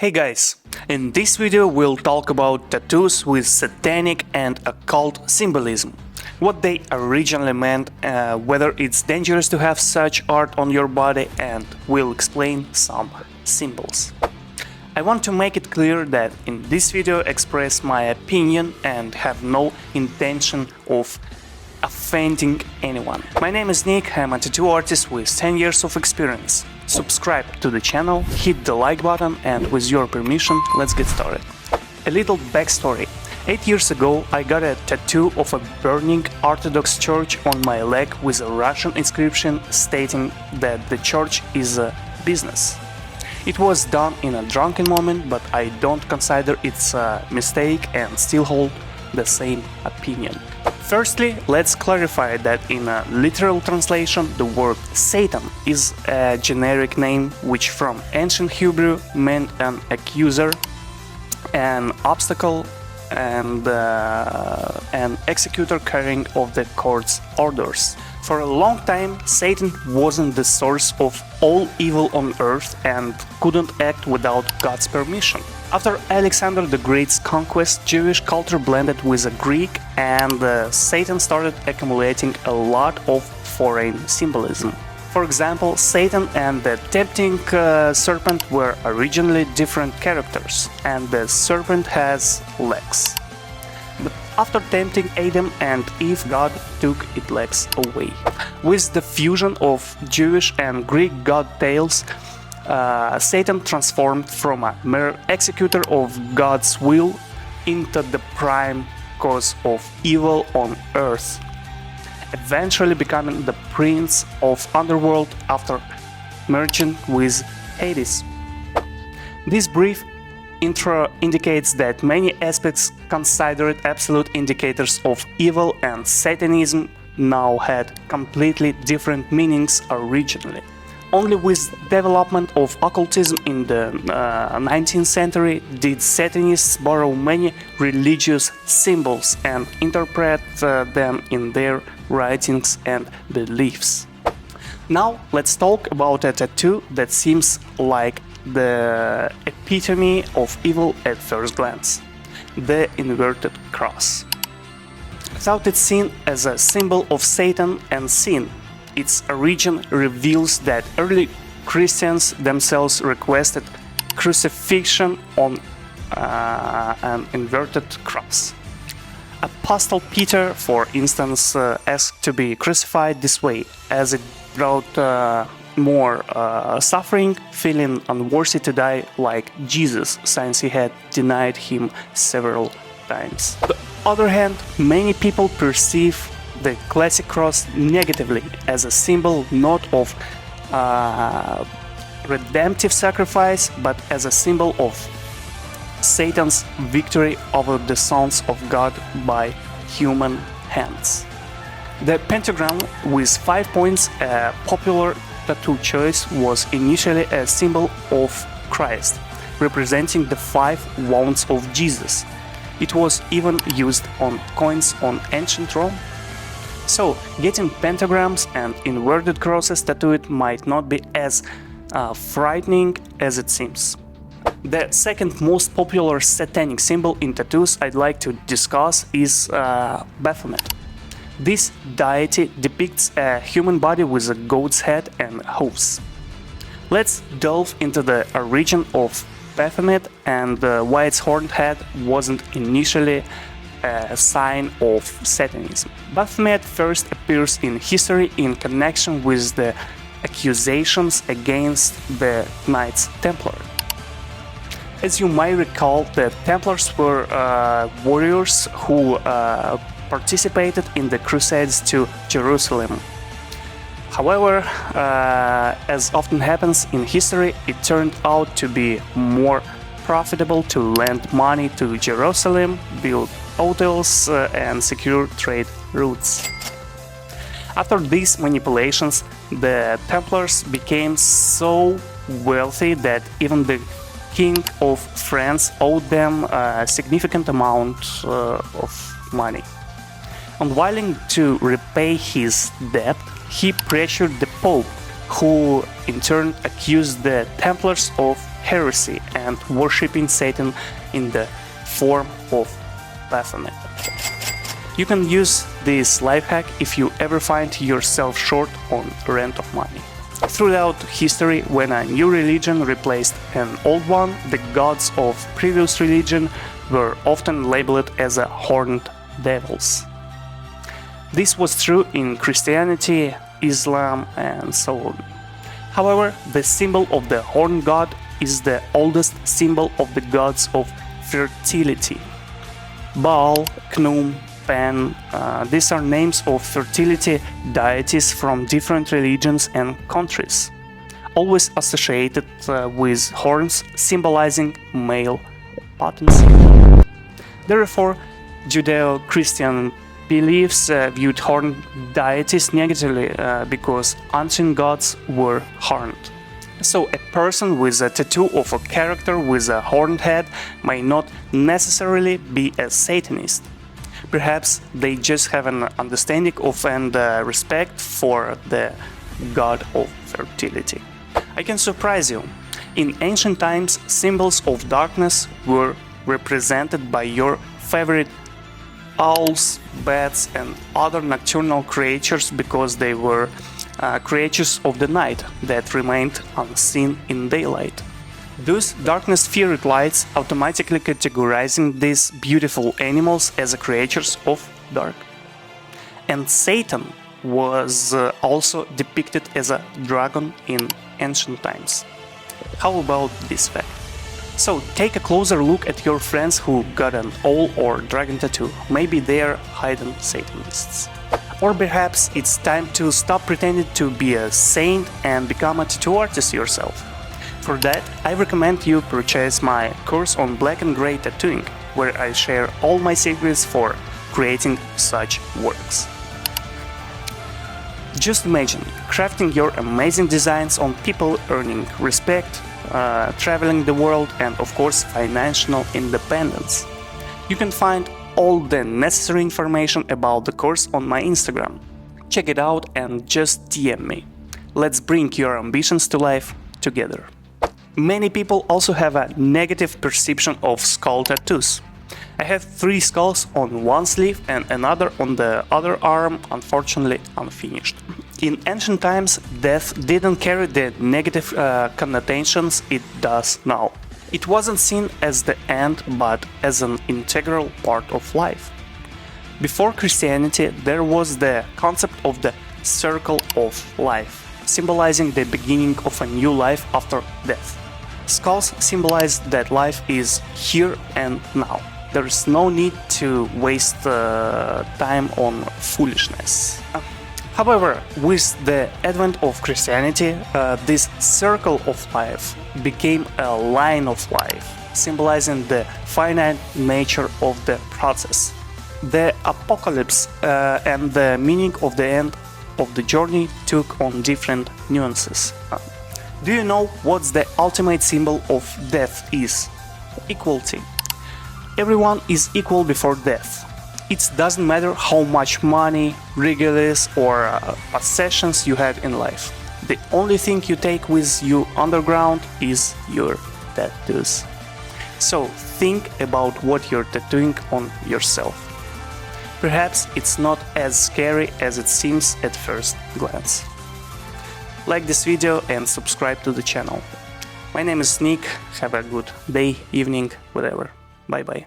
Hey guys, in this video we'll talk about tattoos with satanic and occult symbolism, what they originally meant, whether it's dangerous to have such art on your body, and we'll explain some symbols. I want to make it clear that in this video express my opinion and have no intention of offending anyone. My name is Nick, I'm a tattoo artist with 10 years of experience. Subscribe to the channel, hit the like button, and with your permission, let's get started. A little backstory. 8 years ago I got a tattoo of a burning Orthodox church on my leg with a Russian inscription stating that the church is a business. It was done in a drunken moment, but I don't consider it's a mistake and still hold the same opinion. Firstly, let's clarify that in a literal translation, the word Satan is a generic name which from ancient Hebrew meant an accuser, an obstacle, and an executor carrying of the court's orders. For a long time, Satan wasn't the source of all evil on earth and couldn't act without God's permission. After Alexander the Great's conquest, Jewish culture blended with Greek, and Satan started accumulating a lot of foreign symbolism. For example, Satan and the tempting serpent were originally different characters, and the serpent has legs. But after tempting Adam and Eve, God took its legs away. With the fusion of Jewish and Greek god tales, Satan transformed from a mere executor of God's will into the prime cause of evil on earth, eventually becoming the prince of underworld after merging with Hades. This brief intro indicates that many aspects considered absolute indicators of evil and Satanism now had completely different meanings originally. Only with development of occultism in the 19th century did Satanists borrow many religious symbols and interpret them in their writings and beliefs. Now let's talk about a tattoo that seems like the epitome of evil at first glance: the inverted cross. Without it seen as a symbol of Satan and sin, its origin reveals that early Christians themselves requested crucifixion on an inverted cross. Apostle Peter, for instance, asked to be crucified this way, as it brought more suffering, feeling unworthy to die like Jesus, since he had denied him several times. On the other hand, many people perceive the classic cross negatively as a symbol not of redemptive sacrifice, but as a symbol of Satan's victory over the sons of God by human hands. The pentagram with 5 points, a popular tattoo choice, was initially a symbol of Christ, representing the 5 wounds of Jesus. It was even used on coins on ancient Rome. So, getting pentagrams and inverted crosses tattooed might not be as frightening as it seems. The second most popular satanic symbol in tattoos I'd like to discuss is Baphomet. This deity depicts a human body with a goat's head and hooves. Let's delve into the origin of Baphomet and why its horned head wasn't initially a sign of Satanism. Baphomet first appears in history in connection with the accusations against the Knights Templar. As you might recall, the Templars were warriors who participated in the Crusades to Jerusalem. However, as often happens in history, it turned out to be more profitable to lend money to Jerusalem, build hotels, and secure trade routes. After these manipulations, the Templars became so wealthy that even the King of France owed them a significant amount of money. Unwilling to repay his debt, he pressured the Pope, who in turn accused the Templars of heresy and worshipping Satan in the form of Baphomet. You can use this life hack if you ever find yourself short on rent of money. Throughout history, when a new religion replaced an old one, the gods of previous religion were often labeled as horned devils. This was true in Christianity, Islam, and so on. However, the symbol of the horned god is the oldest symbol of the gods of fertility. Baal, Khnum, Pan, these are names of fertility deities from different religions and countries, always associated with horns symbolizing male potency. Therefore, Judeo-Christian beliefs viewed horned deities negatively because ancient gods were horned. So a person with a tattoo of a character with a horned head may not necessarily be a Satanist. Perhaps they just have an understanding of and respect for the god of fertility. I can surprise you. In ancient times, symbols of darkness were represented by your favorite owls, bats, and other nocturnal creatures because they were creatures of the night that remained unseen in daylight. Thus, darkness-feared lights automatically categorizing these beautiful animals as creatures of dark. And Satan was also depicted as a dragon in ancient times. How about this fact? So, take a closer look at your friends who got an owl or dragon tattoo. Maybe they're hidden Satanists. Or perhaps it's time to stop pretending to be a saint and become a tattoo artist yourself. For that, I recommend you purchase my course on black and gray tattooing, where I share all my secrets for creating such works. Just imagine crafting your amazing designs on people, earning respect, traveling the world, and of course financial independence. You can find all the necessary information about the course on my Instagram. Check it out and just DM me. Let's bring your ambitions to life together. Many people also have a negative perception of skull tattoos. I have 3 skulls on one sleeve and another on the other arm, unfortunately unfinished. In ancient times, death didn't carry the negative connotations it does now. It wasn't seen as the end, but as an integral part of life. Before Christianity, there was the concept of the circle of life, symbolizing the beginning of a new life after death. Skulls symbolize that life is here and now. There is no need to waste time on foolishness. However, with the advent of Christianity, this circle of life became a line of life, symbolizing the finite nature of the process. The apocalypse and the meaning of the end of the journey took on different nuances. Do you know what's the ultimate symbol of death is? Equality. Everyone is equal before death. It doesn't matter how much money, regalis or possessions you had in life. The only thing you take with you underground is your tattoos. So think about what you're tattooing on yourself. Perhaps it's not as scary as it seems at first glance. Like this video and subscribe to the channel. My name is Nick. Have a good day, evening, whatever. Bye bye.